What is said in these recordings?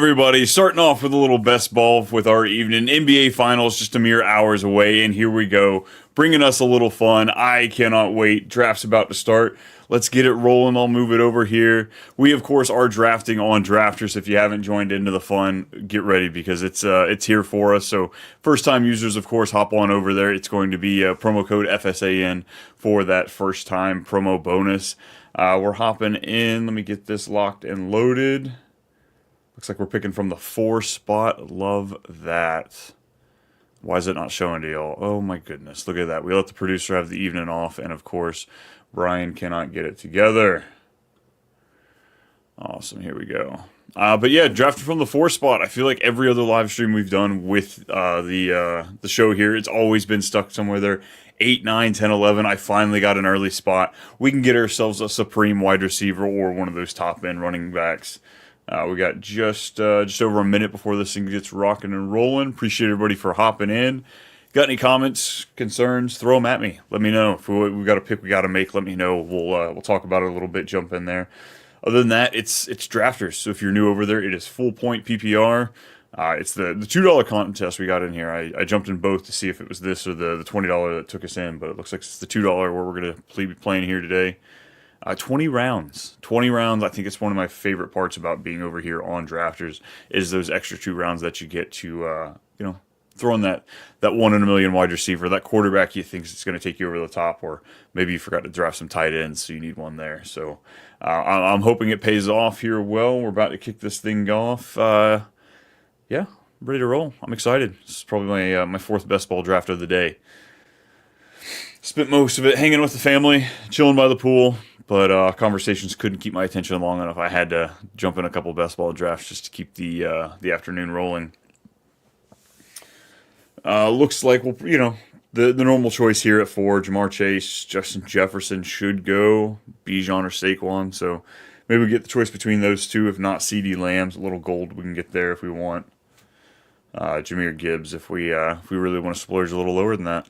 everybody? Starting off with a little best ball with our evening. NBA Finals just a mere hours away, and here we go, bringing us a little fun. I cannot wait. Draft's about to start. Let's get it rolling. I'll move it over here. We, of course, are drafting on Drafters. If you haven't joined into the fun, get ready because it's here for us. So first-time users, of course, hop on over there. It's going to be promo code FSAN for that first-time promo bonus. We're hopping in. Let me get this locked and loaded. Looks like we're picking from the 4 spot. Love that. Why is it not showing to y'all? Oh my goodness. Look at that. We let the producer have the evening off. And of course, Brian cannot get it together. Awesome. Here we go. But yeah, drafted from the 4 spot. I feel like every other live stream we've done with the show here, it's always been stuck somewhere there. 8, 9, 10, 11. I finally got an early spot. We can get ourselves a supreme wide receiver or one of those top end running backs. We got just over a minute before this thing gets rocking and rolling. Appreciate everybody for hopping in. Got any comments, concerns? Throw them at me. Let me know. If we got a pick we got to make, let me know. We'll talk about it a little bit. Jump in there. Other than that, it's drafters. So if you're new over there, it is full point PPR. It's the $2 contest we got in here. I jumped in both to see if it was this or the $20 that took us in, but it looks like it's the $2 where we're going to be playing here today. 20 rounds. 20 rounds. I think it's one of my favorite parts about being over here on Drafters is those extra 2 rounds that you get to, throw in that 1 in a million wide receiver, that quarterback you think is going to take you over the top, or maybe you forgot to draft some tight ends, so you need one there. So I'm hoping it pays off here well. We're about to kick this thing off. Yeah, ready to roll. I'm excited. This is probably my 4th best ball draft of the day. Spent most of it hanging with the family, chilling by the pool. But conversations couldn't keep my attention long enough. I had to jump in a couple best ball drafts just to keep the afternoon rolling. Looks like the normal choice here at 4. Jamar Chase, Justin Jefferson should go. Bijan or Saquon. So maybe we get the choice between those two. If not, CeeDee Lamb's a little gold we can get there if we want. Jahmyr Gibbs if we really want to splurge a little lower than that.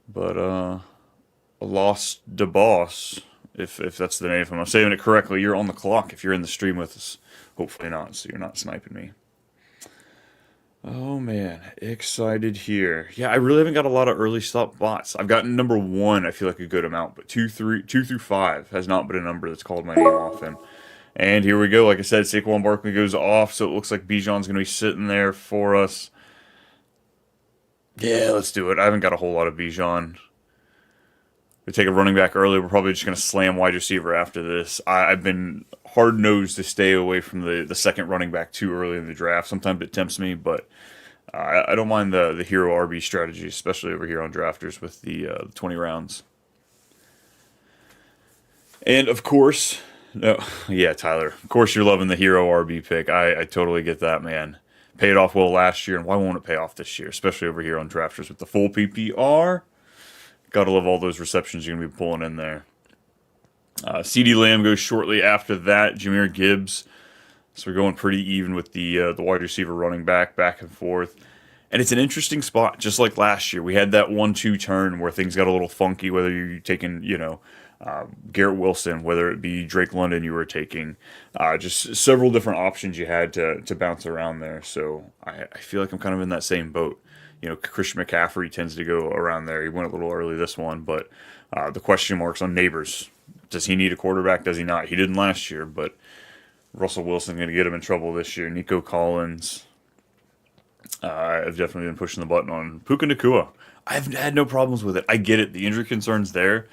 But Lost the Boss, if that's the name, if I'm saying it correctly, you're on the clock if you're in the stream with us. Hopefully not, so you're not sniping me. Oh man, excited here. Yeah, I really haven't got a lot of early stop bots. I've gotten number 1, I feel like a good amount, but 2 through 5 has not been a number that's called my name often. And here we go. Like I said, Saquon Barkley goes off, so it looks like Bijan's going to be sitting there for us. Yeah, let's do it. I haven't got a whole lot of Bijan. We take a running back early. We're probably just going to slam wide receiver after this. I've been hard-nosed to stay away from the second running back too early in the draft. Sometimes it tempts me, but I don't mind the hero RB strategy, especially over here on Drafters with the 20 rounds. And, of course, yeah, Tyler, of course you're loving the hero RB pick. I totally get that, man. Paid off well last year, and why won't it pay off this year, especially over here on Drafters with the full PPR? Gotta love all those receptions you're going to be pulling in there. CeeDee Lamb goes shortly after that. Jahmyr Gibbs. So we're going pretty even with the wide receiver running back and forth. And it's an interesting spot, just like last year. We had that 1-2 turn where things got a little funky, whether you're taking, Garrett Wilson, whether it be Drake London you were taking. Just several different options you had to bounce around there. So I feel like I'm kind of in that same boat. Christian McCaffrey tends to go around there. He went a little early this one, but the question marks on Neighbors. Does he need a quarterback? Does he not? He didn't last year, but Russell Wilson's going to get him in trouble this year. Nico Collins. I've definitely been pushing the button on Puka Nacua. I've had no problems with it. I get it. The injury concerns there,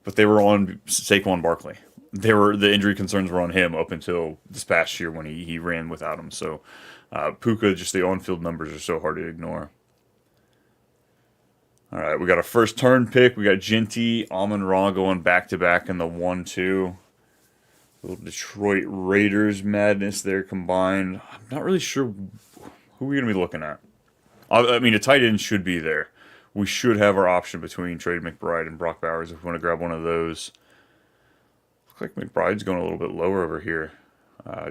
but they were on Saquon Barkley. The injury concerns were on him up until this past year when he ran without him. So Puka, just the on-field numbers are so hard to ignore. All right, we got a first turn pick. We got Jinty, Amon-Ra going back-to-back in the 1-2. Little Detroit Raiders madness there combined. I'm not really sure who we're going to be looking at. I mean, a tight end should be there. We should have our option between Trey McBride and Brock Bowers if we want to grab one of those. Looks like McBride's going a little bit lower over here.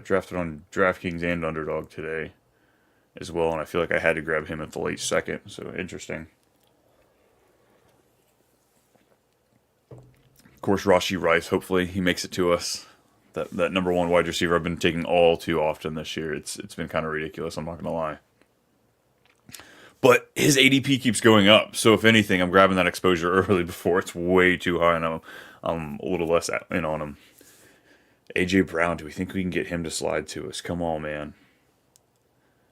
Drafted on DraftKings and Underdog today as well, and I feel like I had to grab him at the late second, so interesting. Of course, Rashee Rice, hopefully he makes it to us. That number one wide receiver I've been taking all too often this year. It's been kind of ridiculous. I'm not gonna lie. But his ADP keeps going up. So if anything, I'm grabbing that exposure early before it's way too high, and I'm a little less in on him. AJ Brown, do we think we can get him to slide to us? Come on, man.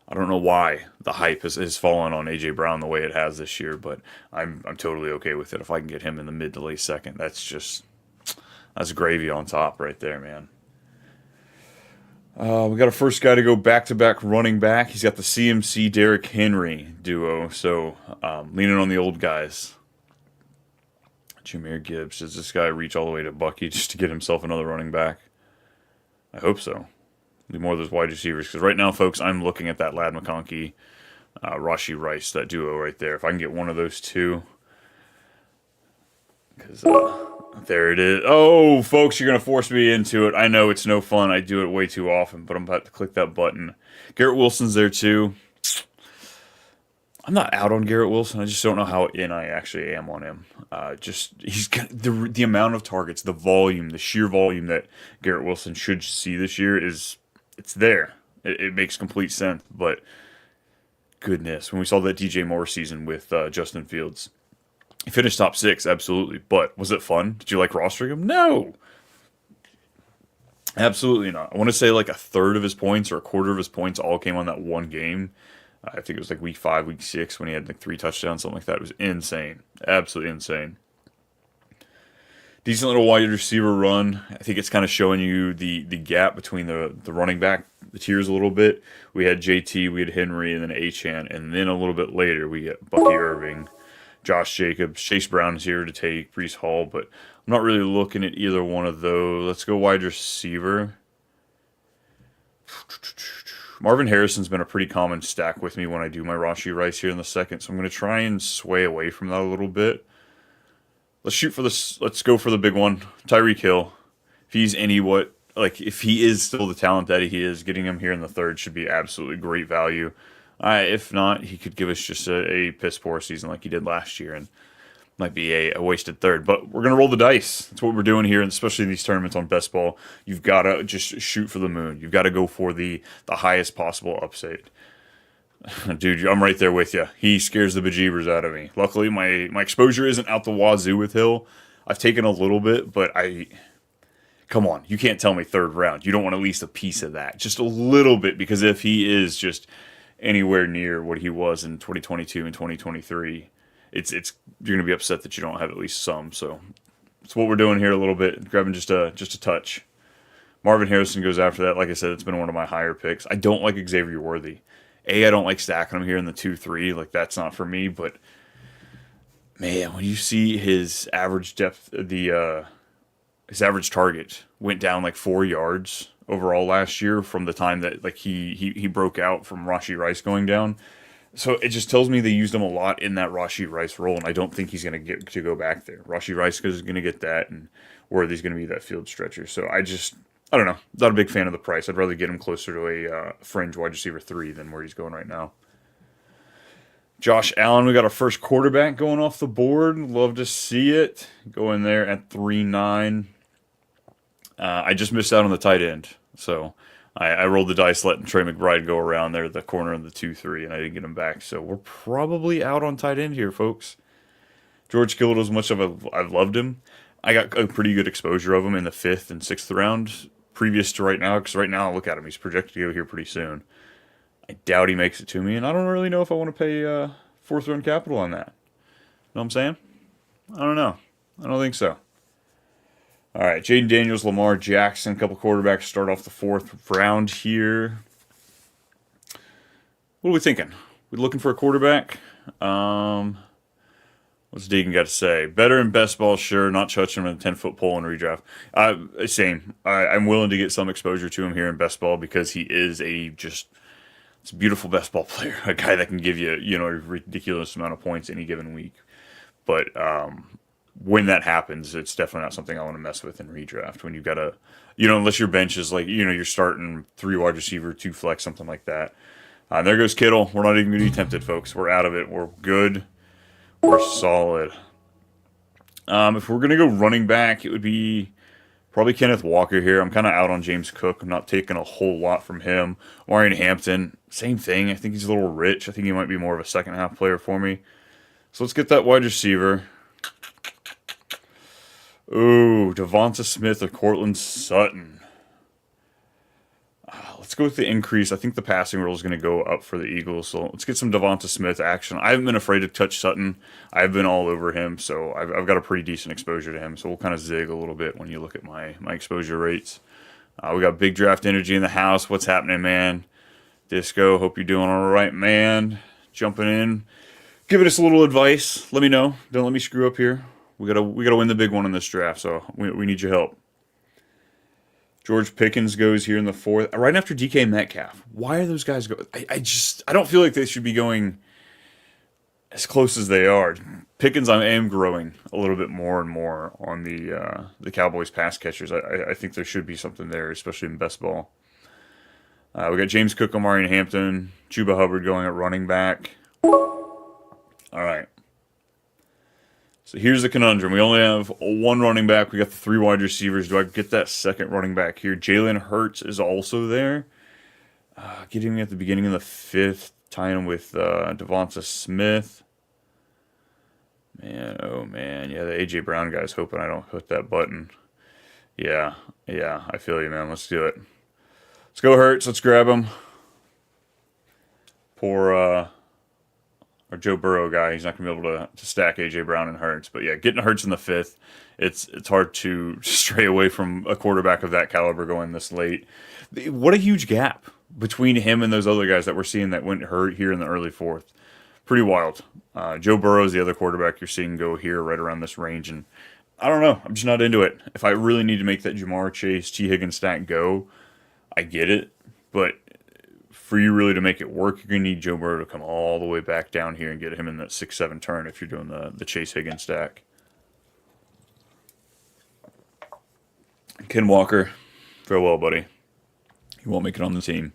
I don't know why the hype has fallen on AJ Brown the way it has this year, but I'm totally okay with it. If I can get him in the mid to late second, that's gravy on top right there, man. We got a first guy to go back-to-back running back. He's got the CMC Derrick Henry duo, so leaning on the old guys. Jahmyr Gibbs, does this guy reach all the way to Bucky just to get himself another running back? I hope so. Need more of those wide receivers, because right now, folks, I'm looking at that Lad McConkey, Rashee Rice, that duo right there. If I can get one of those two, because there it is. Oh, folks, you're going to force me into it. I know it's no fun. I do it way too often, but I'm about to click that button. Garrett Wilson's there too. I'm not out on Garrett Wilson. I just don't know how in I actually am on him. He's got the amount of targets, the volume, the sheer volume that Garrett Wilson should see this year it's there. It makes complete sense. But goodness, when we saw that DJ Moore season with Justin Fields, he finished top 6, absolutely. But was it fun? Did you like rostering him? No. Absolutely not. I want to say like a third of his points or a quarter of his points all came on that one game. I think it was like week 5, week 6 when he had like 3 touchdowns, something like that. It was insane. Absolutely insane. Decent little wide receiver run. I think it's kind of showing you the gap between the running back, the tiers a little bit. We had JT, we had Henry, and then Achane. And then a little bit later, we get Bucky Irving, Josh Jacobs. Chase Brown is here to take Breece Hall, but I'm not really looking at either one of those. Let's go wide receiver. Marvin Harrison's been a pretty common stack with me when I do my Rashee Rice here in the second, so I'm going to try and sway away from that a little bit. Let's go for the big one. Tyreek Hill. If he's if he is still the talent that he is, getting him here in the third should be absolutely great value. If not, he could give us just a piss poor season like he did last year, and might be a wasted third. But we're going to roll the dice. That's what we're doing here, and especially in these tournaments on Best Ball. You've got to just shoot for the moon. You've got to go for the highest possible upside. Dude, I'm right there with you. He scares the bejeebers out of me. Luckily, my exposure isn't out the wazoo with Hill. I've taken a little bit, but come on, you can't tell me third round. You don't want at least a piece of that. Just a little bit, because if he is just anywhere near what he was in 2022 and 2023, you're going to be upset that you don't have at least some. So that's what we're doing here a little bit, grabbing just a touch. Marvin Harrison goes after that. Like I said, it's been one of my higher picks. I don't like Xavier Worthy. I don't like stacking him here in the 2-3. Like, that's not for me. But man, when you see his average depth, his average target went down like 4 yards overall last year from the time that like he broke out from Rashee Rice going down. So it just tells me they used him a lot in that Rashee Rice role, and I don't think he's going to get to go back there. Rashee Rice is going to get that, and Worthy's going to be that field stretcher. So I don't know. Not a big fan of the price. I'd rather get him closer to a fringe wide receiver 3 than where he's going right now. Josh Allen, we got our first quarterback going off the board. Love to see it. Go in there at 3-9. I just missed out on the tight end. So I rolled the dice letting Trey McBride go around there at the corner of the 2-3, and I didn't get him back. So we're probably out on tight end here, folks. George Kittle, as much of I've loved him, I got a pretty good exposure of him in the 5th and 6th round previous to right now, because right now, look at him. He's projected to go here pretty soon. I doubt he makes it to me, and I don't really know if I want to pay 4th round capital on that. Know what I'm saying? I don't know. I don't think so. All right, Jaden Daniels, Lamar Jackson, a couple quarterbacks start off the 4th round here. What are we thinking? We looking for a quarterback? What's Deegan got to say? Better in best ball, sure. Not touching him in a 10-foot pole in redraft. Same. I'm willing to get some exposure to him here in best ball because he is it's a beautiful best ball player. A guy that can give you, a ridiculous amount of points any given week. But when that happens, it's definitely not something I want to mess with in redraft. When you've got unless your bench is like, you're starting 3 wide receiver, 2 flex, something like that. There goes Kittle. We're not even going to be tempted, folks. We're out of it. We're good. We're solid. If we're going to go running back, it would be Probably Kenneth Walker here. I'm kind of out on James Cook. I'm not taking a whole lot from him. Marion Hampton, same thing. I think he's a little rich. I think he might be more of a second half player for me. So let's get that wide receiver. Ooh, Devonta Smith or Cortland Sutton. Let's go with the increase. I think the passing role is going to go up for the Eagles. So let's get some Devonta Smith action. I haven't been afraid to touch Sutton. I've been all over him, so I've got a pretty decent exposure to him. So we'll kind of zig a little bit when you look at my exposure rates. We got big draft energy in the house. What's happening, man? Disco, hope you're doing all right, man. Jumping in, giving us a little advice. Let me know. Don't let me screw up here. We gotta win the big one in this draft. So we need your help. George Pickens goes here in the fourth, right after DK Metcalf. Why are those guys going? I don't feel like they should be going as close as they are. Pickens, I am growing a little bit more and more on the Cowboys pass catchers. I think there should be something there, especially in best ball. We got James Cook, Omari and Hampton, Chuba Hubbard going at running back. All right. So here's the conundrum. We only have one running back. We got the three wide receivers. Do I get that second running back here? Jalen Hurts is also there. Getting me at the beginning of the fifth, tying him with Devonta Smith. Man, oh man. Yeah, the A.J. Brown guy's hoping I don't hit that button. Yeah, I feel you, man. Let's do it. Let's go, Hurts. Let's grab him. Poor our Joe Burrow guy. He's not going to be able to stack A.J. Brown and Hurts. But yeah, getting Hurts in the fifth, it's hard to stray away from a quarterback of that caliber going this late. What a huge gap between him and those other guys that we're seeing that went hurt here in the early fourth. Pretty wild. Joe Burrow is the other quarterback you're seeing go here right around this range. And I don't know. I'm just not into it. If I really need to make that Jamar Chase, T. Higgins stack go, I get it. But for you really to make it work, you're going to need Joe Burrow to come all the way back down here and get him in that 6-7 turn if you're doing the Chase Higgins stack. Ken Walker, farewell, buddy. He won't make it on the team.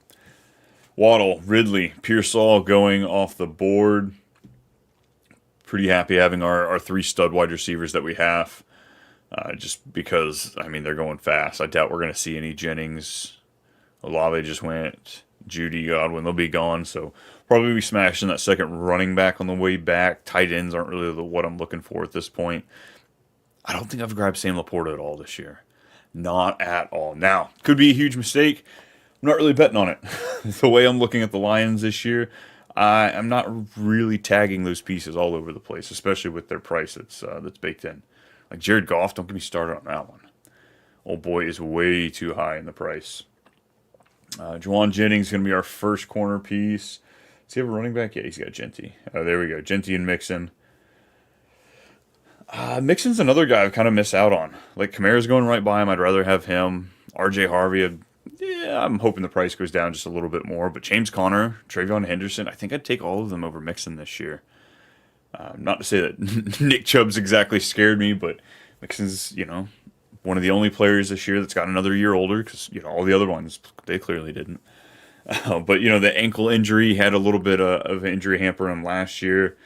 Waddle, Ridley, Pearsall going off the board. Pretty happy having our three stud wide receivers that we have. Just because, I mean, they're going fast. I doubt we're going to see any Jennings. Olave just went. Judy, Godwin, they'll be gone. So probably be smashing that second running back on the way back. Tight ends aren't really what I'm looking for at this point. I don't think I've grabbed Sam Laporta at all this year. Not at all. Now, could be a huge mistake. I'm not really betting on it. The way I'm looking at the Lions this year, I'm not really tagging those pieces all over the place, especially with their price that's baked in. Like Jared Goff, don't get me started on that one. Old boy is way too high in the price. Juwan Jennings is going to be our first corner piece. Does he have a running back? Yeah, he's got Genty. Oh, there we go. Genty and Mixon. Mixon's another guy I've kind of missed out on. Like, Kamara's going right by him. I'd rather have him. RJ Harvey, I'm hoping the price goes down just a little bit more. But James Conner, Travion Henderson, I think I'd take all of them over Mixon this year. Not to say that Nick Chubb's exactly scared me, but Mixon's, one of the only players this year that's got another year older because, all the other ones, they clearly didn't. But, the ankle injury had a little bit of injury hamper him last year.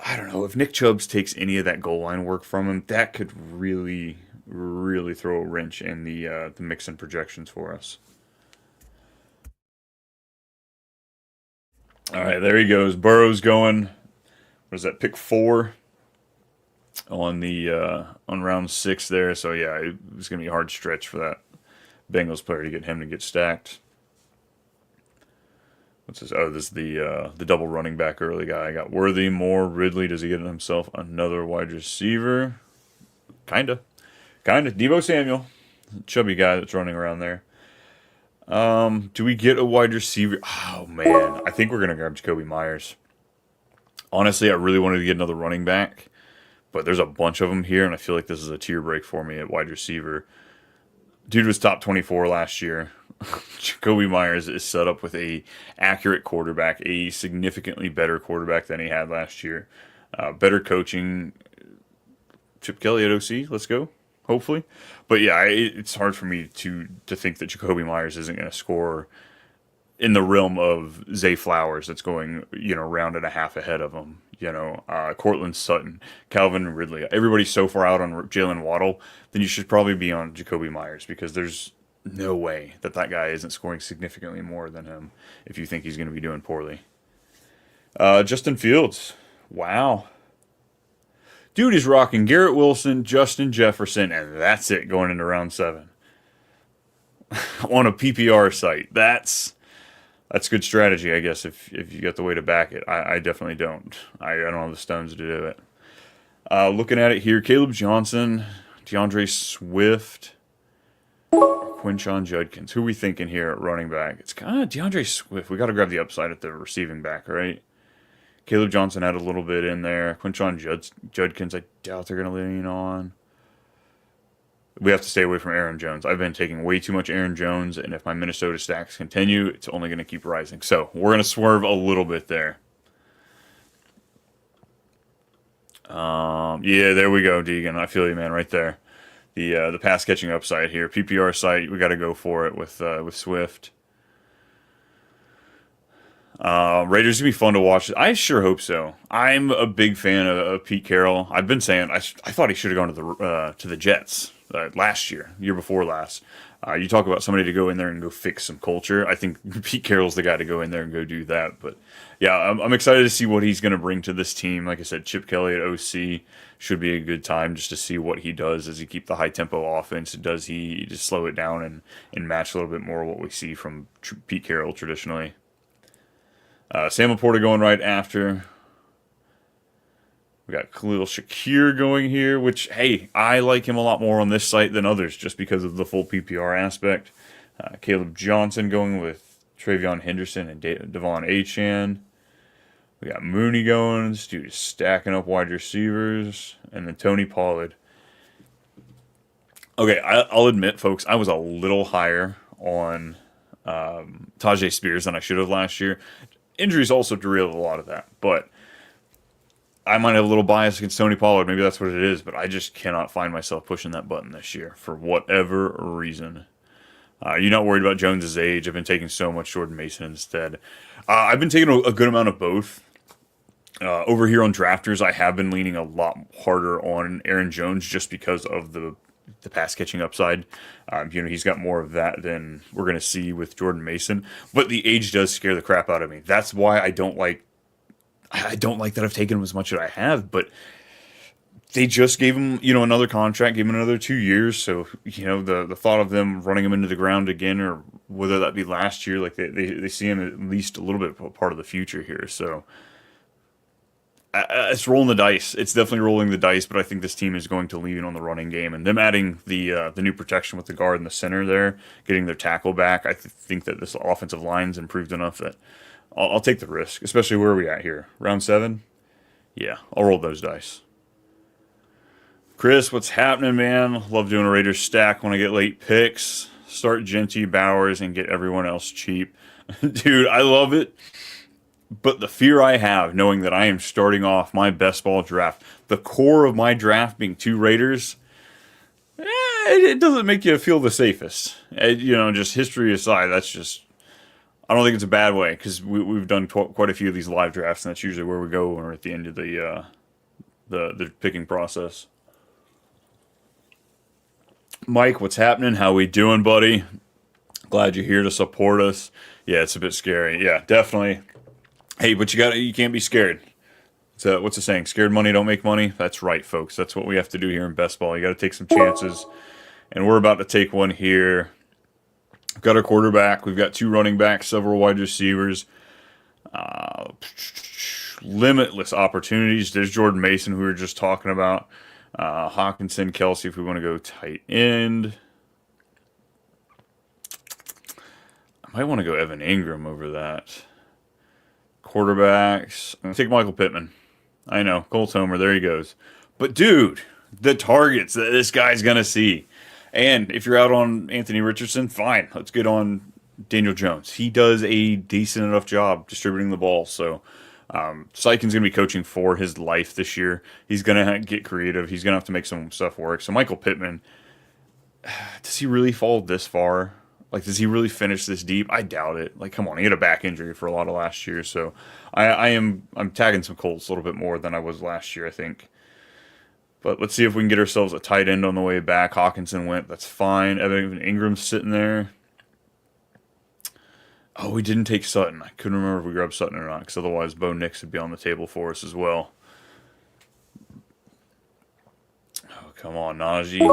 I don't know. If Nick Chubbs takes any of that goal line work from him, that could really, really throw a wrench in the Mixon projections for us. All right, there he goes. Burrow's going. What is that, pick 4? On the on round 6 there, so yeah, it was gonna be a hard stretch for that Bengals player to get him to get stacked. What's this? Oh, this is the double running back early guy. I got Worthy, Moore, Ridley. Does he get himself another wide receiver? Kinda. Deebo Samuel, chubby guy that's running around there. Do we get a wide receiver? Oh man, I think we're gonna grab Jacoby Myers. Honestly, I really wanted to get another running back. But there's a bunch of them here, and I feel like this is a tier break for me at wide receiver. Dude was top 24 last year. Jacoby Myers is set up with a accurate quarterback, a significantly better quarterback than he had last year. Better coaching. Chip Kelly at OC, let's go, hopefully. But yeah, it's hard for me to think that Jacoby Myers isn't going to score in the realm of Zay Flowers that's going, round and a half ahead of him. Cortland Sutton, Calvin Ridley. Everybody's so far out on Jalen Waddle, then you should probably be on Jacoby Myers because there's no way that guy isn't scoring significantly more than him if you think he's going to be doing poorly. Justin Fields. Wow. Dude is rocking Garrett Wilson, Justin Jefferson, and that's it going into round 7. On a PPR site. That's good strategy, I guess, if you got the way to back it. I definitely don't. I don't have the stones to do it. Looking at it here, Caleb Johnson, DeAndre Swift, Quinshon Judkins. Who are we thinking here at running back? It's kind of DeAndre Swift. We got to grab the upside at the receiving back, right? Caleb Johnson had a little bit in there. Quinshon Judkins, I doubt they're going to lean on. We have to stay away from Aaron Jones. I've been taking way too much Aaron Jones, and if my Minnesota stacks continue, it's only going to keep rising. So we're going to swerve a little bit there. Yeah, there we go, Deegan. I feel you, man, right there. The pass catching upside here, PPR site. We got to go for it with Swift. Raiders gonna be fun to watch. I sure hope so. I'm a big fan of Pete Carroll. I've been saying I thought he should have gone to the Jets last year before last. You talk about somebody to go in there and go fix some culture. I think Pete Carroll's the guy to go in there and go do that. But yeah, I'm excited to see what he's going to bring to this team. Like I said, Chip Kelly at OC should be a good time just to see what he does. Does he keep the high tempo offense? Does he just slow it down and match a little bit more what we see from Pete Carroll traditionally? Sam Laporta going right after. We got Khalil Shakir going here, which, hey, I like him a lot more on this site than others just because of the full PPR aspect. Caleb Johnson going with Travion Henderson and Devon Achane. We got Mooney going. This dude is stacking up wide receivers. And then Tony Pollard. Okay, I'll admit, folks, I was a little higher on Tajay Spears than I should have last year. Injuries also derailed a lot of that, but I might have a little bias against Tony Pollard. Maybe that's what it is, but I just cannot find myself pushing that button this year for whatever reason. You're not worried about Jones's age. I've been taking so much Jordan Mason instead. I've been taking a good amount of both. Over here on Drafters, I have been leaning a lot harder on Aaron Jones just because of the pass catching upside. He's got more of that than we're going to see with Jordan Mason. But the age does scare the crap out of me. That's why I don't like that I've taken him as much as I have. But they just gave him, another contract, gave him another 2 years. So, the thought of them running him into the ground again, or whether that be last year, like they see him at least a little bit part of the future here. So it's rolling the dice. It's definitely rolling the dice, but I think this team is going to lean on the running game, and them adding the new protection with the guard in the center there, getting their tackle back. I think that this offensive line's improved enough that I'll take the risk, especially where are we at here? Round 7? Yeah, I'll roll those dice. Chris, what's happening, man? Love doing a Raiders stack when I get late picks. Start Genty, Bowers, and get everyone else cheap. Dude, I love it. But the fear I have, knowing that I am starting off my best ball draft, the core of my draft being 2 Raiders, it doesn't make you feel the safest. Just history aside, that's just, I don't think it's a bad way, because we've done quite a few of these live drafts, and that's usually where we go when we're at the end of the picking process. Mike, what's happening? How we doing, buddy? Glad you're here to support us. Yeah, it's a bit scary. Yeah, definitely. Hey, but you can't be scared. So what's the saying? Scared money don't make money. That's right, folks. That's what we have to do here in best ball. You got to take some chances, and we're about to take one here. We've got our quarterback. We've got 2 running backs, several wide receivers. Limitless opportunities. There's Jordan Mason, who we were just talking about. Hawkinson, Kelsey, if we want to go tight end. I might want to go Evan Ingram over that. Quarterbacks. I'm going to take Michael Pittman. I know. Cole Tomer. There he goes. But, dude, the targets that this guy's going to see. And if you're out on Anthony Richardson, fine. Let's get on Daniel Jones. He does a decent enough job distributing the ball. So, Sykin's going to be coaching for his life this year. He's going to get creative. He's going to have to make some stuff work. So, Michael Pittman, does he really fall this far? Like, does he really finish this deep? I doubt it. Like, come on, he had a back injury for a lot of last year, so I'm tagging some Colts a little bit more than I was last year, I think. But let's see if we can get ourselves a tight end on the way back. Hawkinson went. That's fine. Evan Ingram's sitting there. Oh, we didn't take Sutton. I couldn't remember if we grabbed Sutton or not, because otherwise Bo Nix would be on the table for us as well. Oh, come on, Najee.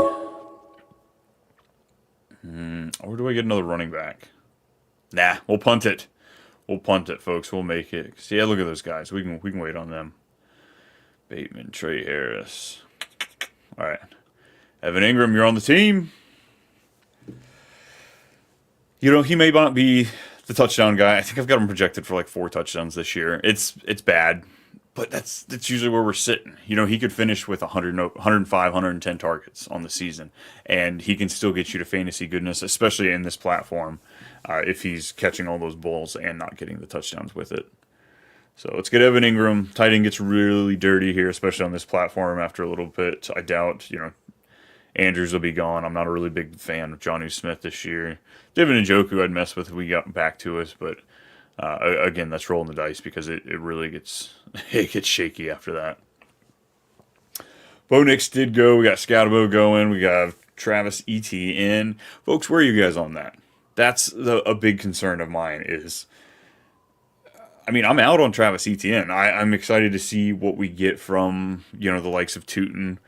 Or do I get another running back? Nah, we'll punt it. We'll punt it, folks. We'll make it. See, yeah, look at those guys. We can wait on them. Bateman, Trey Harris. All right. Evan Ingram, you're on the team. You know, he may not be the touchdown guy. I think I've got him projected for like 4 touchdowns this year. It's bad, but that's usually where we're sitting. You know, he could finish with 105, 110 targets on the season, and he can still get you to fantasy goodness, especially in this platform, if he's catching all those balls and not getting the touchdowns with it. So let's get Evan Ingram. Tight end gets really dirty here, especially on this platform after a little bit. I doubt, Andrews will be gone. I'm not a really big fan of Jonnu Smith this year. David Njoku I'd mess with if we got back to us, but again, that's rolling the dice because it really gets it gets shaky after that. Bo Nix did go. We got Scatabo going. We got Travis Etienne. Folks, where are you guys on that? That's a big concern of mine is, I mean, I'm out on Travis Etienne. I'm excited to see what we get from, the likes of Tootin.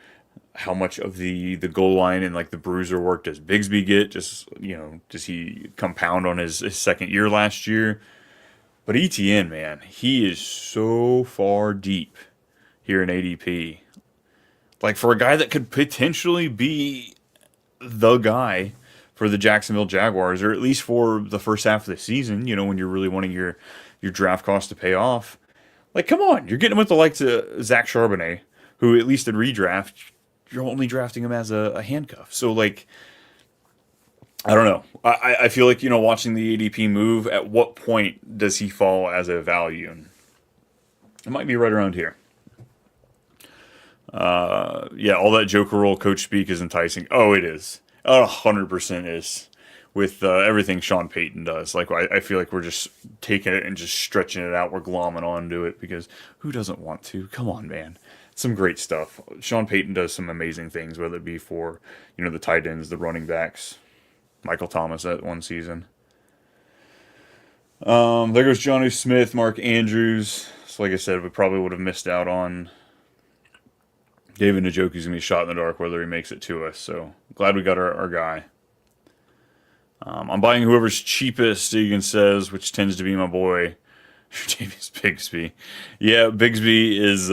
How much of the goal line and like the bruiser work does Bigsby get? Just, does he compound on his second year last year? But Etienne, man, he is so far deep here in ADP. Like, for a guy that could potentially be the guy for the Jacksonville Jaguars, or at least for the first half of the season, when you're really wanting your draft cost to pay off. Like, come on, you're getting him with the likes of Zach Charbonnet, who at least in redraft, you're only drafting him as a handcuff. So, like, I don't know. I feel like, watching the ADP move, at what point does he fall as a value? And it might be right around here. Yeah, all that Joker roll coach speak is enticing. Oh, it is. 100% is. With everything Sean Payton does. Like, I feel like we're just taking it and just stretching it out. We're glomming onto it because who doesn't want to? Come on, man. Some great stuff. Sean Payton does some amazing things, whether it be for, the tight ends, the running backs. Michael Thomas that one season. There goes Jonnu Smith, Mark Andrews. So like I said, we probably would have missed out on David Njoku's going to be shot in the dark whether he makes it to us. So glad we got our guy. I'm buying whoever's cheapest, Egan says, which tends to be my boy, James Bigsby. Yeah, Bigsby is...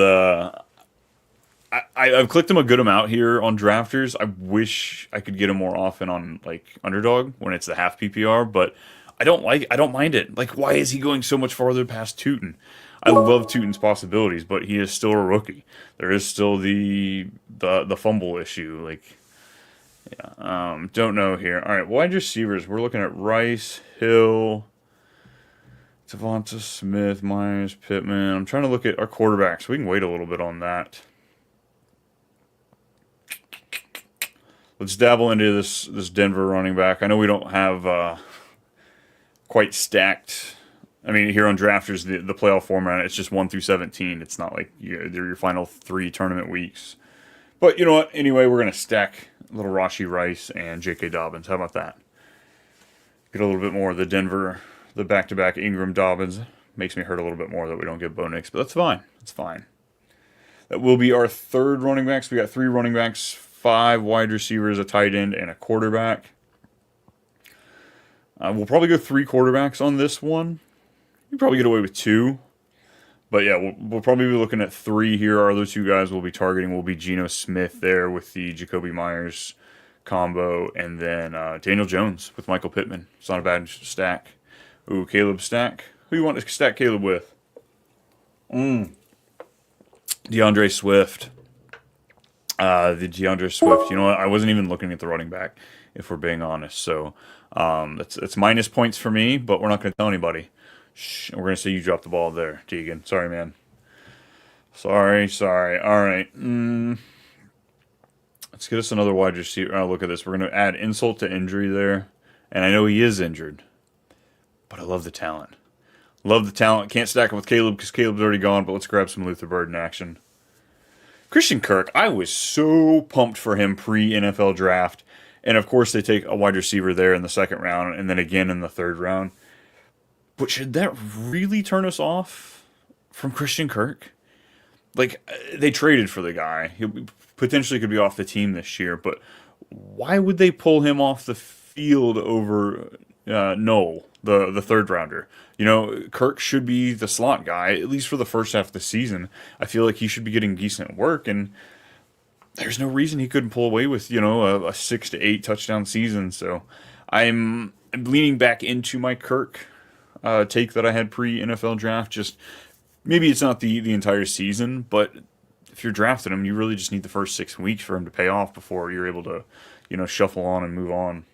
I've clicked him a good amount here on drafters. I wish I could get him more often on like Underdog when it's the half PPR, but I don't mind it. Like, why is he going so much farther past Tootin? I love Tootin's possibilities, but he is still a rookie. There is still the fumble issue. Like, yeah, don't know here. All right, wide receivers. We're looking at Rice, Hill, Devonta Smith, Myers, Pittman. I'm trying to look at our quarterbacks. We can wait a little bit on that. Let's dabble into this Denver running back. I know we don't have quite stacked. I mean, here on Drafters, the playoff format, it's just 1 through 17. It's not like they're your final 3 tournament weeks. But you know what? Anyway, we're going to stack little Rashee Rice and J.K. Dobbins. How about that? Get a little bit more of the Denver, the back-to-back Ingram Dobbins. Makes me hurt a little bit more that we don't get Bo Nix, but that's fine. That's fine. That will be our third running backs. We got 3 running backs, 5 wide receivers, a tight end, and a quarterback. We'll probably go 3 quarterbacks on this one. You probably get away with 2. But yeah, we'll probably be looking at 3 here. Our other 2 guys we'll be targeting will be Geno Smith there with the Jacoby Myers combo, and then Daniel Jones with Michael Pittman. It's not a bad stack. Ooh, Caleb stack. Who you want to stack Caleb with? DeAndre Swift. The DeAndre Swift. You know what? I wasn't even looking at the running back, if we're being honest. So it's minus points for me, but we're not going to tell anybody. Shh, we're going to say you dropped the ball there, Tegan. Sorry, man. Sorry. All right. Let's get us another wide receiver. Oh, look at this. We're going to add insult to injury there And I know he is injured, but I love the talent. Love the talent. Can't stack him with Caleb because Caleb's already gone, but let's grab some Luther Burden action. Christian Kirk, I was so pumped for him pre-NFL draft. And of course, they take a wide receiver there in the second round and then again in the third round. But should that really turn us off from Christian Kirk? Like, they traded for the guy. He potentially could be off the team this year, but why would they pull him off the field over Noel, the third rounder? You know, Kirk should be the slot guy, at least for the first half of the season. I feel like he should be getting decent work, and there's no reason he couldn't pull away with, a 6 to 8 touchdown season. So I'm leaning back into my Kirk take that I had pre-NFL draft. Just maybe it's not the entire season, but if you're drafting him, you really just need the first 6 weeks for him to pay off before you're able to, shuffle on and move on.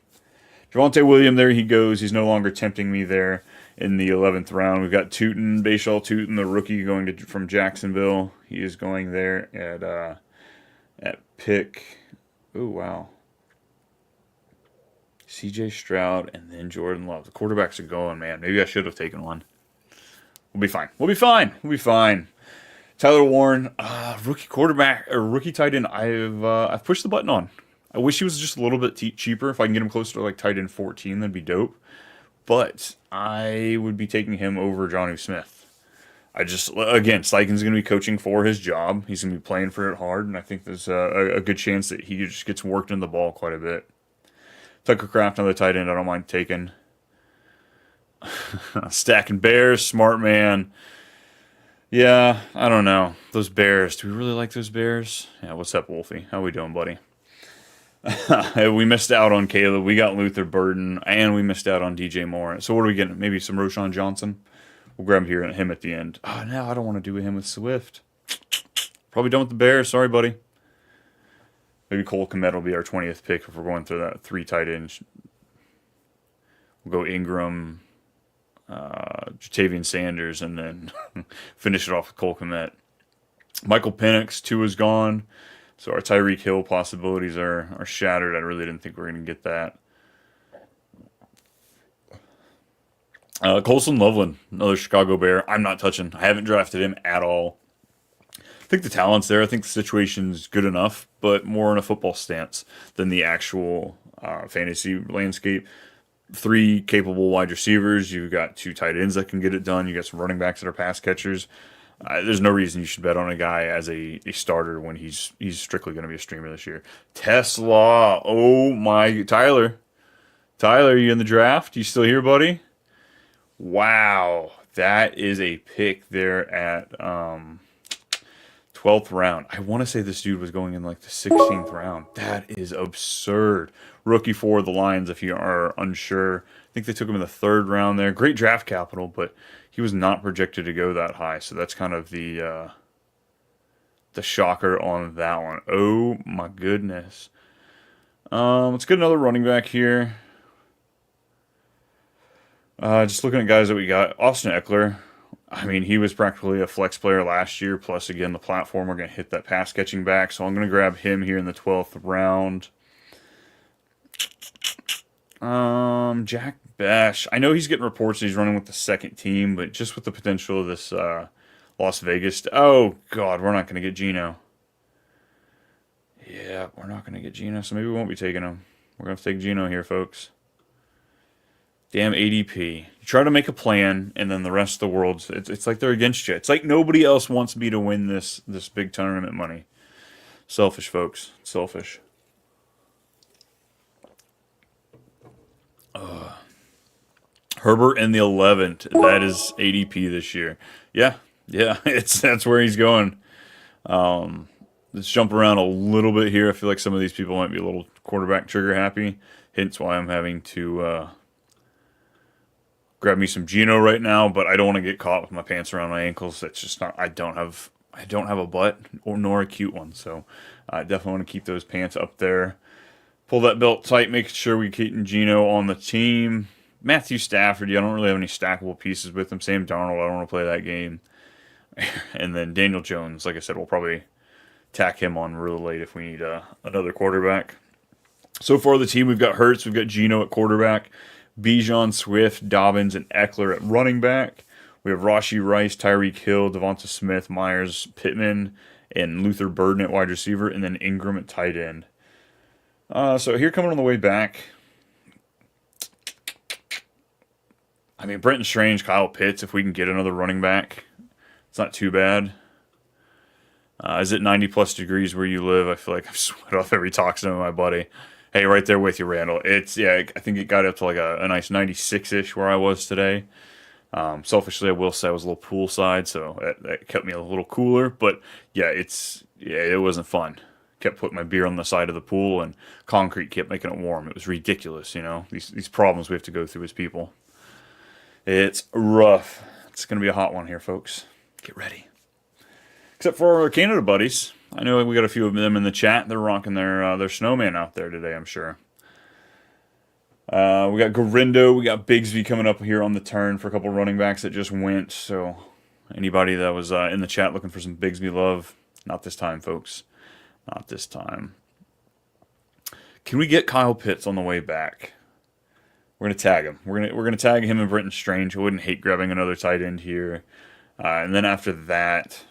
Javonte Williams, there he goes. He's no longer tempting me there in the 11th round. We've got Tootin, Bashal Tootin, the rookie from Jacksonville. He is going there at pick. Oh, wow. CJ Stroud and then Jordan Love. The quarterbacks are going, man. Maybe I should have taken one. We'll be fine. We'll be fine. We'll be fine. Tyler Warren, rookie quarterback or rookie tight end. I've pushed the button on. I wish he was just a little bit cheaper. If I can get him closer to like tight end 14, that'd be dope. But I would be taking him over Jonnu Smith. Steichen's going to be coaching for his job. He's going to be playing for it hard, and I think there's a good chance that he just gets worked in the ball quite a bit. Tucker Kraft, another tight end, I don't mind taking. Stacking Bears, smart man. Yeah, I don't know. Those Bears, do we really like those Bears? Yeah, what's up, Wolfie? How we doing, buddy? We missed out on Caleb. We got Luther Burden, and we missed out on DJ Moore. So what are we getting? Maybe some Roshan Johnson? We'll grab him at the end. Oh, no, I don't want to do him with Swift. Probably done with the Bears. Sorry, buddy. Maybe Cole Kmet will be our 20th pick if we're going through that 3 tight ends. We'll go Ingram, Jatavian Sanders, and then finish it off with Cole Kmet. Michael Penix, 2 is gone. So our Tyreek Hill possibilities are shattered. I really didn't think we were going to get that. Colson Loveland, another Chicago Bear. I'm not touching. I haven't drafted him at all. I think the talent's there. I think the situation's good enough, but more in a football stance than the actual fantasy landscape. 3 capable wide receivers. You've got 2 tight ends that can get it done. You got some running backs that are pass catchers. There's no reason you should bet on a guy as a starter when he's strictly going to be a streamer this year. Tesla. Oh, my. Tyler, are you in the draft? You still here, buddy? Wow. That is a pick there at 12th round. I want to say this dude was going in like the 16th round. That is absurd. Rookie for the Lions, if you are unsure. I think they took him in the 3rd round there. Great draft capital, but he was not projected to go that high. So that's kind of the shocker on that one. Oh my goodness. Let's get another running back here. Just looking at guys that we got. Austin Eckler. I mean, he was practically a flex player last year. Plus, again, the platform, we're going to hit that pass catching back. So I'm going to grab him here in the 12th round. Jack Bash. I know he's getting reports that he's running with the second team, but just with the potential of this Las Vegas. Oh, God, we're not going to get Geno. Yeah, we're not going to get Geno, so maybe we won't be taking him. We're going to take Geno here, folks. Damn ADP. You try to make a plan, and then the rest of the world, it's like they're against you. It's like nobody else wants me to win this big tournament money. Selfish, folks. Selfish. Herbert in the 11th. That is ADP this year. Yeah, that's where he's going. Let's jump around a little bit here. I feel like some of these people might be a little quarterback trigger happy. Hence why I'm having to grab me some Geno right now, but I don't want to get caught with my pants around my ankles. That's just not. I don't have a butt nor a cute one, so I definitely want to keep those pants up there. Pull that belt tight, making sure we keep Geno on the team. Matthew Stafford, I don't really have any stackable pieces with him. Sam Darnold, I don't want to play that game. And then Daniel Jones, like I said, we'll probably tack him on real late if we need another quarterback. So far, the team, we've got Hurts, we've got Geno at quarterback, Bijan, Swift, Dobbins, and Eckler at running back. We have Rashee Rice, Tyreek Hill, Devonta Smith, Myers, Pittman, and Luther Burden at wide receiver, and then Ingram at tight end. So here coming on the way back, I mean, Brenton Strange, Kyle Pitts, if we can get another running back, it's not too bad. Is it 90 plus degrees where you live? I feel like I've sweat off every toxin in my body. Hey, right there with you, Randall. It's, yeah, I think it got up to like a nice 96-ish where I was today. Selfishly, I will say I was a little poolside, so that kept me a little cooler. But yeah, it wasn't fun. Kept putting my beer on the side of the pool, and concrete kept making it warm. It was ridiculous, you know. These problems we have to go through as people. It's rough. It's gonna be a hot one here, folks. Get ready. Except for our Canada buddies. I know we got a few of them in the chat. They're rocking their snowman out there today, I'm sure. We got Garindo, we got Bigsby coming up here on the turn for a couple running backs that just went. So anybody that was in the chat looking for some Bigsby love, not this time, folks. Not this time. Can we get Kyle Pitts on the way back? We're gonna tag him. We're gonna tag him and Brenton Strange. I wouldn't hate grabbing another tight end here. And then after that,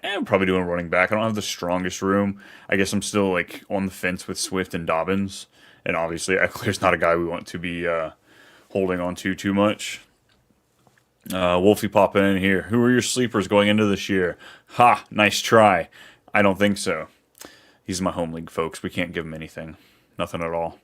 I'm probably doing running back. I don't have the strongest room. I guess I'm still like on the fence with Swift and Dobbins. And obviously, Eckler's not a guy we want to be holding on to too much. Wolfie popping in here. Who are your sleepers going into this year? Ha! Nice try. I don't think so. He's my home league, folks. We can't give him anything. Nothing at all.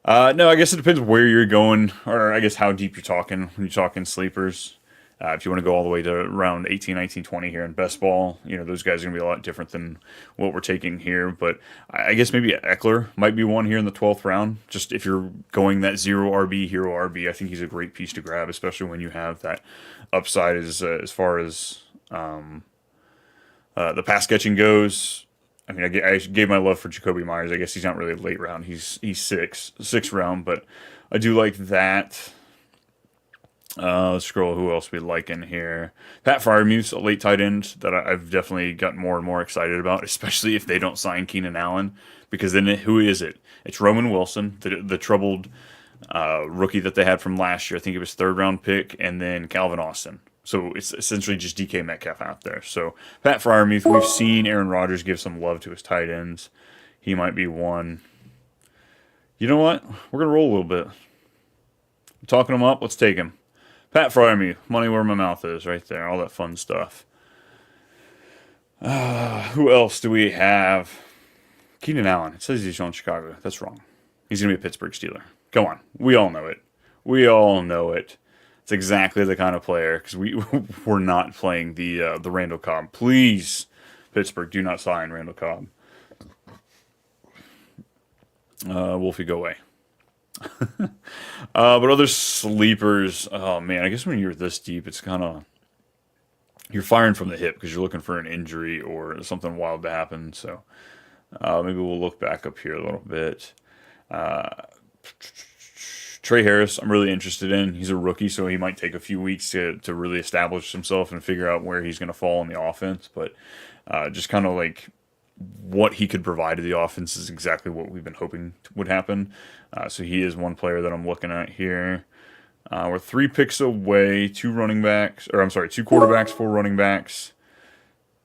No, I guess it depends where you're going, or I guess how deep you're talking when you're talking sleepers. If you want to go all the way to around 18, 19, 20 here in best ball, you know, those guys are going to be a lot different than what we're taking here. But I guess maybe Eckler might be one here in the 12th round. Just if you're going that 0 RB, hero RB, I think he's a great piece to grab, especially when you have that upside as far as the pass catching goes. I mean, I gave my love for Jacoby Myers. I guess he's not really a late round. He's sixth round, but I do like that. Let's scroll. Who else we like in here? Pat Fryermuth's a late tight end that I've definitely gotten more and more excited about, especially if they don't sign Keenan Allen, because then who is it? It's Roman Wilson, the troubled rookie that they had from last year. I think it was third round pick, and then Calvin Austin. So it's essentially just DK Metcalf out there. So Pat Fryermuth, we've seen Aaron Rodgers give some love to his tight ends. He might be one. You know what? We're going to roll a little bit. I'm talking him up. Let's take him. Pat Fryermuth, money where my mouth is, right there. All that fun stuff. Who else do we have? Keenan Allen. It says he's on Chicago. That's wrong. He's going to be a Pittsburgh Steeler. Come on. We all know it. We all know it. It's exactly the kind of player, because we're not playing the Randall Cobb. Please, Pittsburgh, do not sign Randall Cobb. Wolfie, go away. But other sleepers, oh man, I guess when you're this deep, it's kind of, you're firing from the hip because you're looking for an injury or something wild to happen. So maybe we'll look back up here a little bit. Trey Harris, I'm really interested in. He's a rookie, so he might take a few weeks to really establish himself and figure out where he's going to fall in the offense. But just kind of like what he could provide to the offense is exactly what we've been hoping would happen. So he is one player that I'm looking at here. We're 3 picks away, 2 quarterbacks, 4 running backs,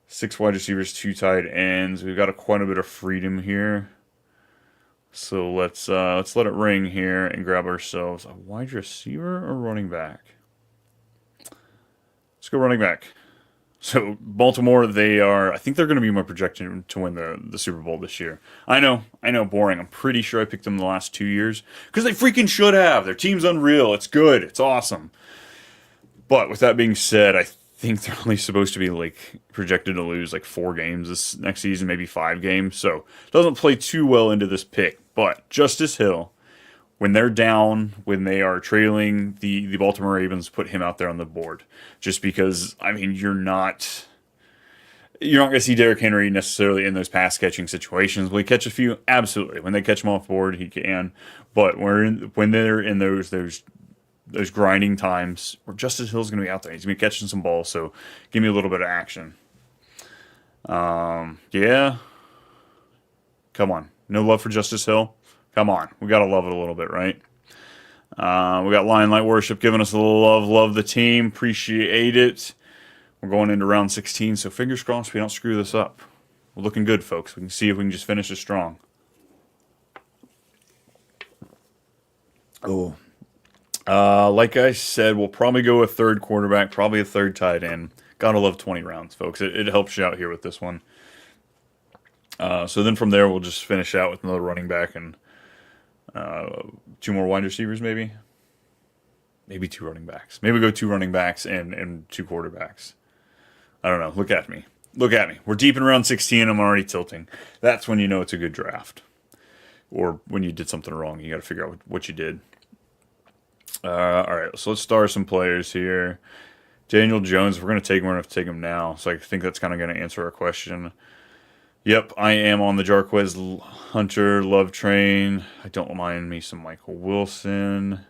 6 wide receivers, 2 tight ends. We've got quite a bit of freedom here. So let's let it ring here and grab ourselves a wide receiver or running back. Let's go running back. So Baltimore, I think they're going to be my projection to win the Super Bowl this year. I know, boring. I'm pretty sure I picked them the last 2 years because they freaking should have. Their team's unreal. It's good. It's awesome. But with that being said, I think they're only supposed to be like projected to lose like 4 games this next season, maybe 5 games. So it doesn't play too well into this pick. But Justice Hill, when they're down, when they are trailing, the Baltimore Ravens put him out there on the board. Just because, I mean, you're not going to see Derrick Henry necessarily in those pass-catching situations. Will he catch a few? Absolutely. When they catch him off board, he can. But when they're in those grinding times, where Justice Hill's going to be out there. He's going to be catching some balls, so give me a little bit of action. Yeah. Come on. No love for Justice Hill? Come on. We got to love it a little bit, right? We got Lion Light Worship giving us a little love. Love the team. Appreciate it. We're going into round 16, so fingers crossed we don't screw this up. We're looking good, folks. We can see if we can just finish it strong. Oh. Like I said, we'll probably go a third quarterback, probably a third tight end. Gotta love 20 rounds, folks. It helps you out here with this one. So then from there, we'll just finish out with another running back and two more wide receivers, maybe. Maybe two running backs. Maybe go two running backs and two quarterbacks. I don't know. Look at me. Look at me. We're deep in round 16. I'm already tilting. That's when you know it's a good draft. Or when you did something wrong. You got to figure out what you did. All right. So let's start some players here. Daniel Jones. We're going to take him. We're going to take him now. So I think that's kind of going to answer our question. Yep, I am on the Jarquez Hunter love train. I don't mind me some Michael Wilson.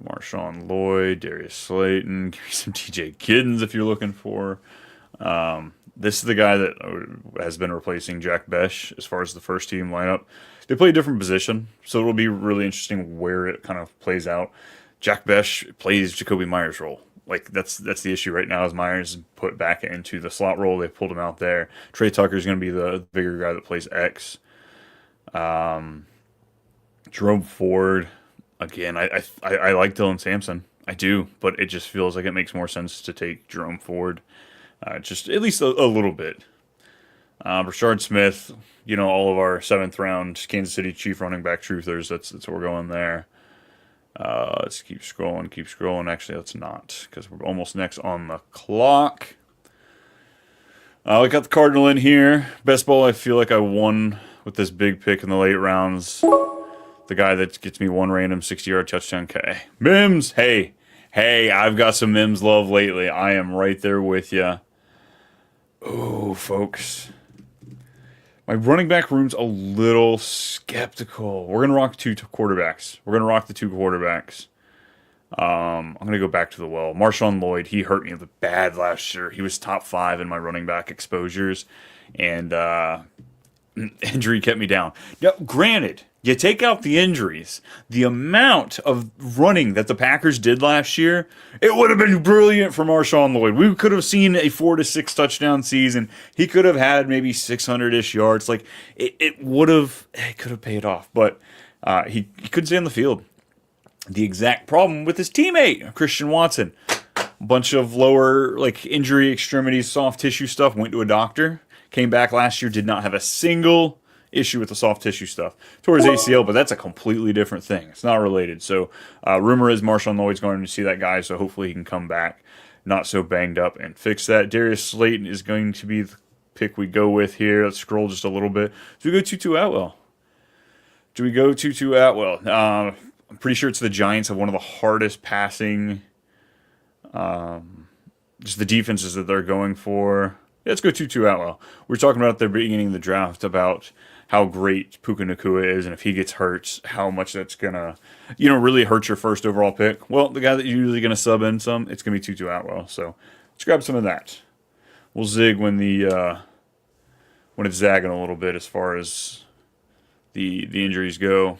Marshawn Lloyd, Darius Slayton, give me some TJ Giddens if you're looking for. This is the guy that has been replacing Jack Besh as far as the first team lineup. They play a different position, so it'll be really interesting where it kind of plays out. Jack Besh plays Jacoby Myers' role. Like that's the issue right now is Myers put back into the slot role. They pulled him out there. Trey Tucker's going to be the bigger guy that plays X. Jerome Ford. Again, I like Dylan Sampson. I do, but it just feels like it makes more sense to take Jerome Ford. Just at least a little bit. Rashard Smith, all of our 7th round Kansas City Chief running back truthers. That's where we're going there. Let's keep scrolling. Actually, let's not, because we're almost next on the clock. We got the Cardinal in here. Best ball I feel like I won with this big pick in the late rounds. The guy that gets me one random 60-yard touchdown. Mims, hey, I've got some Mims love lately. I am right there with you. Oh, folks. My running back room's a little skeptical. We're going to rock two quarterbacks. We're going to rock the two quarterbacks. I'm going to go back to the well. Marshawn Lloyd, he hurt me bad last year. He was top 5 in my running back exposures. And injury kept me down. Now, granted, you take out the injuries, the amount of running that the Packers did last year, it would have been brilliant for Marshawn Lloyd. We could have seen a 4 to 6 touchdown season. He could have had maybe 600-ish yards. Like it could have paid off, but he couldn't stay on the field. The exact problem with his teammate, Christian Watson. A bunch of lower injury extremities, soft tissue stuff, went to a doctor, came back last year, did not have a single issue with the soft tissue stuff. Towards ACL, but that's a completely different thing. It's not related. So rumor is Marshawn Lloyd's going to see that guy, so hopefully he can come back not so banged up and fix that. Darius Slayton is going to be the pick we go with here. Let's scroll just a little bit. Do we go Tutu Atwell? I'm pretty sure it's the Giants have one of the hardest passing just the defenses that they're going for. Yeah, let's go Tutu Atwell. We were talking about at the beginning of the draft about how great Puka Nacua is, and if he gets hurt, how much that's gonna, really hurt your first overall pick. Well, the guy that you're usually gonna sub in some, it's gonna be Tutu Atwell. So let's grab some of that. We'll zig when it's zagging a little bit as far as the injuries go.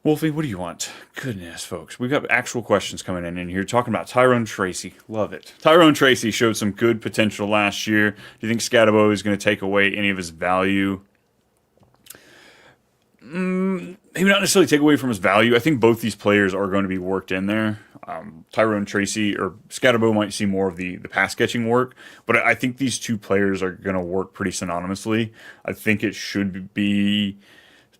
Wolfie, what do you want? Goodness, folks. We've got actual questions coming in here talking about Tyrone Tracy. Love it. Tyrone Tracy showed some good potential last year. Do you think Scatabo is going to take away any of his value? Maybe not necessarily take away from his value. I think both these players are going to be worked in there. Tyrone Tracy or Scatabo might see more of the pass catching work, but I think these two players are going to work pretty synonymously. I think it should be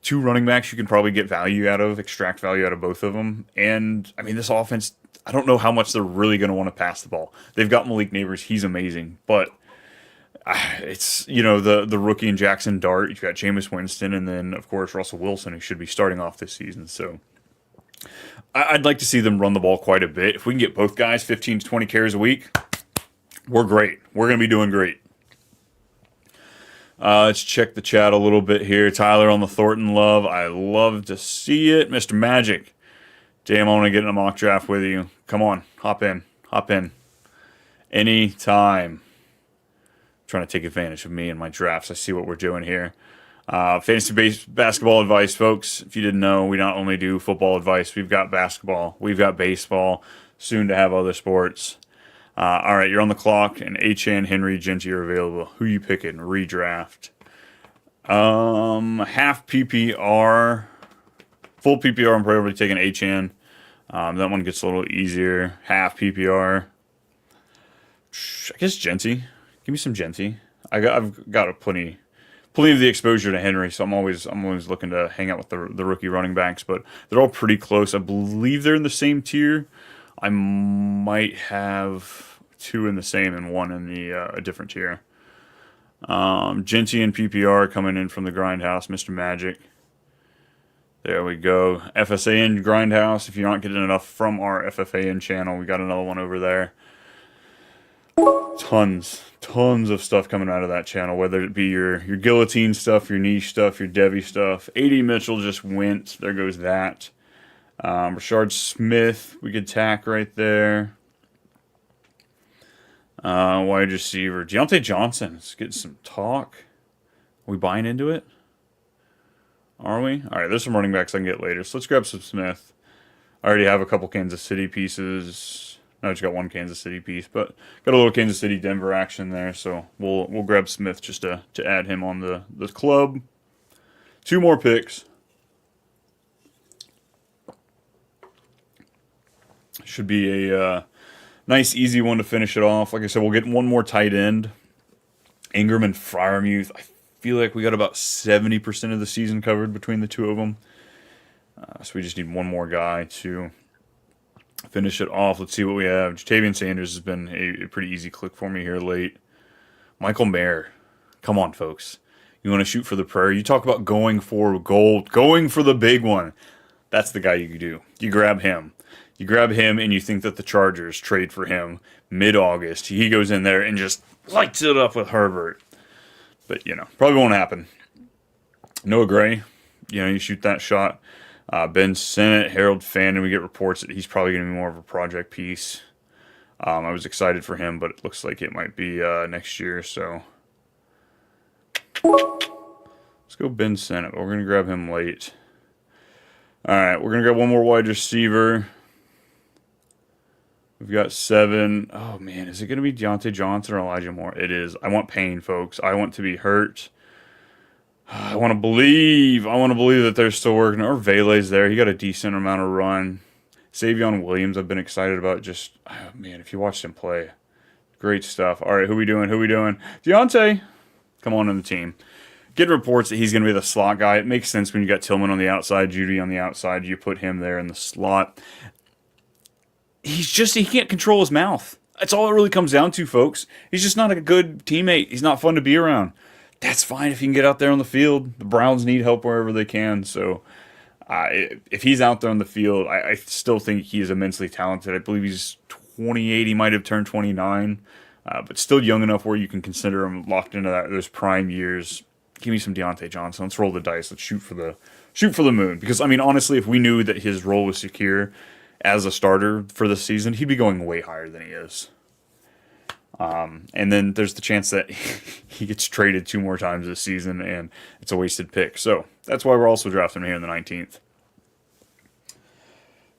two running backs you can probably get value out of, extract value out of both of them. And, this offense, I don't know how much they're really going to want to pass the ball. They've got Malik Neighbors. He's amazing. But it's, the rookie in Jackson Dart. You've got Jameis Winston and then, of course, Russell Wilson, who should be starting off this season. So I'd like to see them run the ball quite a bit. If we can get both guys 15 to 20 carries a week, we're great. We're going to be doing great. Let's check the chat a little bit here. Tyler on the Thornton love. I love to see it. Mr. Magic. Damn, I want to get in a mock draft with you. Come on. Hop in. Anytime. Trying to take advantage of me and my drafts. I see what we're doing here. Fantasy-based basketball advice, folks. If you didn't know, we not only do football advice, we've got basketball, we've got baseball, soon to have other sports. All right, you're on the clock, and Achan, Henry, Genty are available. Who you picking? Redraft. Half PPR. Full PPR, I'm probably taking Achan. That one gets a little easier. Half PPR. I guess Genty. Give me some Genty. I've got plenty of the exposure to Henry, so I'm always looking to hang out with the rookie running backs. But they're all pretty close. I believe they're in the same tier. I might have two in the same and one in the a different tier. Genty and PPR coming in from the Grindhouse, Mr. Magic. There we go. FSAN Grindhouse. If you're not getting enough from our FFAN channel, we got another one over there. Tons of stuff coming out of that channel, whether it be your guillotine stuff, your niche stuff, your Devi stuff. A.D. Mitchell just went. There goes that. Rashard Smith, we could tack right there. Wide receiver. Deontay Johnson. Let's get some talk. Are we buying into it? Are we? All right, there's some running backs I can get later. So let's grab some Smith. I already have a couple Kansas City pieces. I just got one Kansas City piece, but got a little Kansas City Denver action there. So we'll grab Smith just to add him on the club. Two more picks. Should be a nice, easy one to finish it off. Like I said, we'll get one more tight end. Ingram and Freiermuth. I feel like we got about 70% of the season covered between the two of them. So we just need one more guy to finish it off. Let's see what we have. Jatavian Sanders has been a pretty easy click for me here late. Michael Mayer. Come on, folks. You want to shoot for the prairie? You talk about going for gold, going for the big one. That's the guy you do. You grab him. You grab him and you think that the Chargers trade for him mid-August. He goes in there and just lights it up with Herbert. But, probably won't happen. Noah Gray, you shoot that shot. Ben Sinnott, Harold Fannin, we get reports that he's probably going to be more of a project piece. I was excited for him, but it looks like it might be next year. So let's go Ben Sinnott. We're going to grab him late. All right, we're going to grab one more wide receiver. We've got 7. Oh, man, is it going to be Deontay Johnson or Elijah Moore? It is. I want Payne, folks. I want to be hurt. I want to believe that they're still working. Or Vele's there. He got a decent amount of run. Savion Williams, I've been excited about. Just, oh, man, if you watched him play, great stuff. All right, who we doing? Deontay, come on in the team. Get reports that he's going to be the slot guy. It makes sense when you got Tillman on the outside, Judy on the outside. You put him there in the slot. He can't control his mouth. That's all it really comes down to, folks. He's just not a good teammate. He's not fun to be around. That's fine if you can get out there on the field. The Browns need help wherever they can. So if he's out there on the field, I still think he is immensely talented. I believe he's 28. He might have turned 29. But still young enough where you can consider him locked into those prime years. Give me some Deontay Johnson. Let's roll the dice. Let's shoot for the moon. Because, honestly, if we knew that his role was secure as a starter for the season, he'd be going way higher than he is. And then there's the chance that he gets traded 2 more times this season, and it's a wasted pick. So that's why we're also drafting him here in the 19th.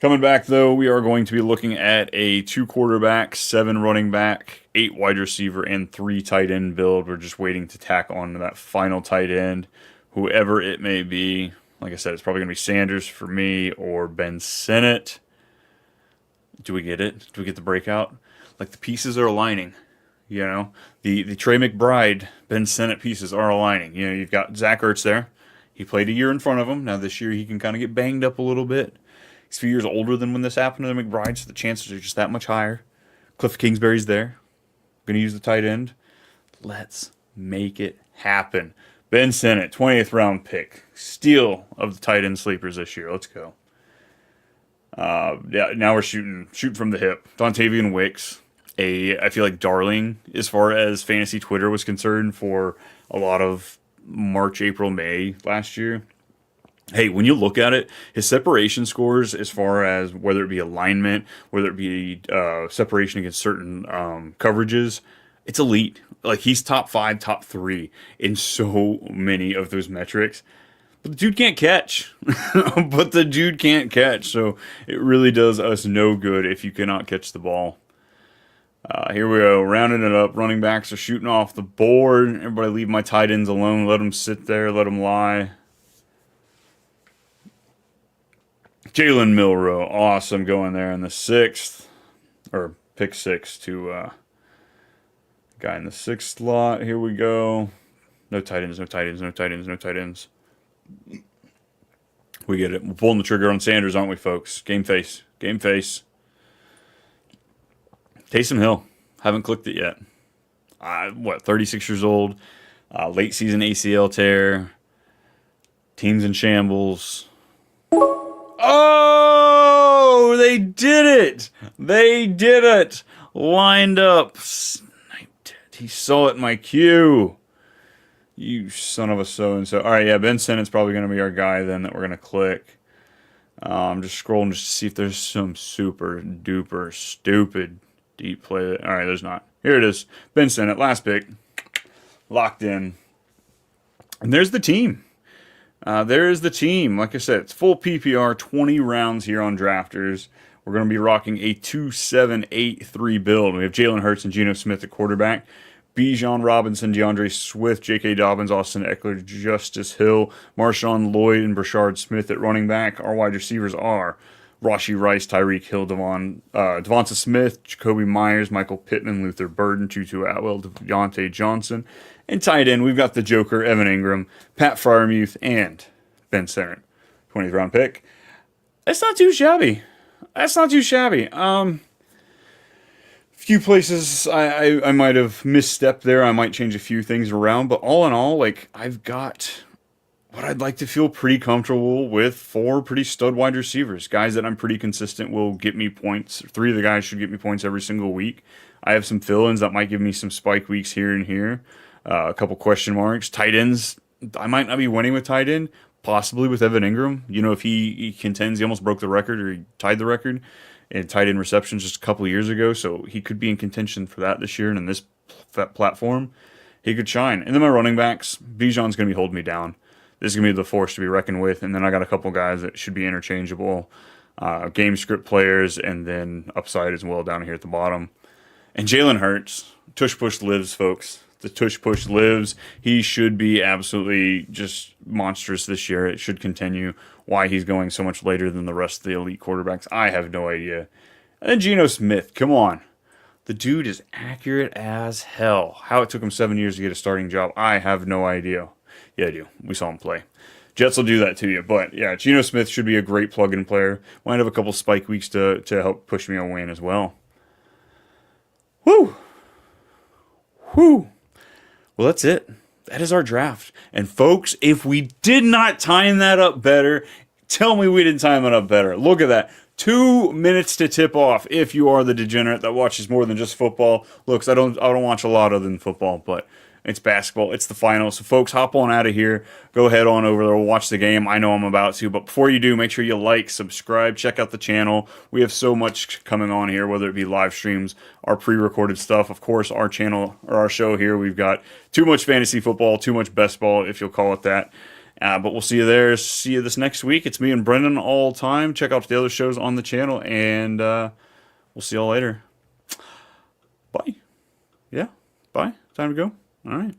Coming back, though, we are going to be looking at a 2 quarterback, 7 running back, 8 wide receiver, and 3 tight end build. We're just waiting to tack on to that final tight end, whoever it may be. Like I said, it's probably going to be Sanders for me or Ben Sinnott. Do we get it? Do we get the breakout? Like, the pieces are aligning. The Trey McBride, Ben Sinnott pieces are aligning. You've got Zach Ertz there. He played a year in front of him. Now this year he can kind of get banged up a little bit. He's a few years older than when this happened to McBride, so the chances are just that much higher. Cliff Kingsbury's there. Going to use the tight end. Let's make it happen. Ben Sinnott, 20th round pick. Steal of the tight end sleepers this year. Let's go. Now we're shooting from the hip. Dontavian Wicks, I feel like darling as far as fantasy Twitter was concerned for a lot of March, April, May last year. Hey, when you look at it, his separation scores as far as whether it be alignment, whether it be separation against certain coverages, it's elite. Like, he's top 5, top 3 in so many of those metrics. But the dude can't catch. But the dude can't catch. So it really does us no good if you cannot catch the ball. Here we go, rounding it up. Running backs are shooting off the board. Everybody leave my tight ends alone. Let them sit there. Let them lie. Jalen Milroe, awesome, going there in the 6th. Or pick 6 to guy in the 6th slot. Here we go. No tight ends, no tight ends, no tight ends, no tight ends. We get it. We're pulling the trigger on Sanders, aren't we, folks? Game face. Game face. Taysom Hill. Haven't clicked it yet. 36 years old. Late season ACL tear. Team's in shambles. Oh, they did it. They did it. Lined up. Sniped it. He saw it in my queue. You son of a so-and-so. All right, yeah, Ben Sinnott's probably going to be our guy then that we're going to click. I'm just scrolling just to see if there's some super duper stupid deep play. All right, there's not. Here it is. Ben Sinnott, last pick. Locked in. And there's the team. There's the team. Like I said, it's full PPR, 20 rounds here on Drafters. We're going to be rocking a 2-7-8-3 build. We have Jalen Hurts and Geno Smith at quarterback. Bijan Robinson, DeAndre Swift, J.K. Dobbins, Austin Eckler, Justice Hill, Marshawn Lloyd, and Brashard Smith at running back. Our wide receivers are Rashee Rice, Tyreek Hill, Devonta Smith, Jacoby Myers, Michael Pittman, Luther Burden, Tutu Atwell, Deontay Johnson. And tight end, we've got the Joker, Evan Ingram, Pat Freiermuth, and Ben Sinnott. 20th round pick. That's not too shabby. That's not too shabby. Few places I might have misstepped there. I might change a few things around, but all in all, like, I've got what I'd like to feel pretty comfortable with 4 pretty stud wide receivers. Guys that I'm pretty consistent will get me points. 3 of the guys should get me points every single week. I have some fill-ins that might give me some spike weeks here and here. A couple question marks. Tight ends, I might not be winning with tight end, possibly with Evan Ingram. You know, if he contends, he almost broke the record or he tied the record in tight end receptions just a couple of years ago, so he could be in contention for that this year, and in this platform, he could shine. And then my running backs, Bijan's going to be holding me down. This is going to be the force to be reckoned with, and then I got a couple guys that should be interchangeable, game script players, and then upside as well down here at the bottom. And Jalen Hurts, tush push lives, folks. The tush push lives. He should be absolutely just monstrous this year. It should continue. Why he's going so much later than the rest of the elite quarterbacks, I have no idea. And then Geno Smith, come on. The dude is accurate as hell. How it took him 7 years to get a starting job, I have no idea. Yeah, I do. We saw him play. Jets will do that to you. But yeah, Geno Smith should be a great plug-in player. Might have a couple spike weeks to help push me a win as well. Woo! Woo! Well, that's it. That is our draft. And folks, if we did not time that up better, tell me we didn't time it up better. Look at that. 2 minutes to tip off if you are the degenerate that watches more than just football. Look, I don't watch a lot other than football, but it's basketball. It's the finals. So, folks, hop on out of here. Go head on over there. Watch the game. I know I'm about to. But before you do, make sure you like, subscribe, check out the channel. We have so much coming on here, whether it be live streams, our pre-recorded stuff. Of course, our channel or our show here, we've got too much fantasy football, too much best ball, if you'll call it that. But we'll see you there. See you this next week. It's me and Brendan all the time. Check out the other shows on the channel. And we'll see y'all later. Bye. Yeah. Bye. Time to go. All right.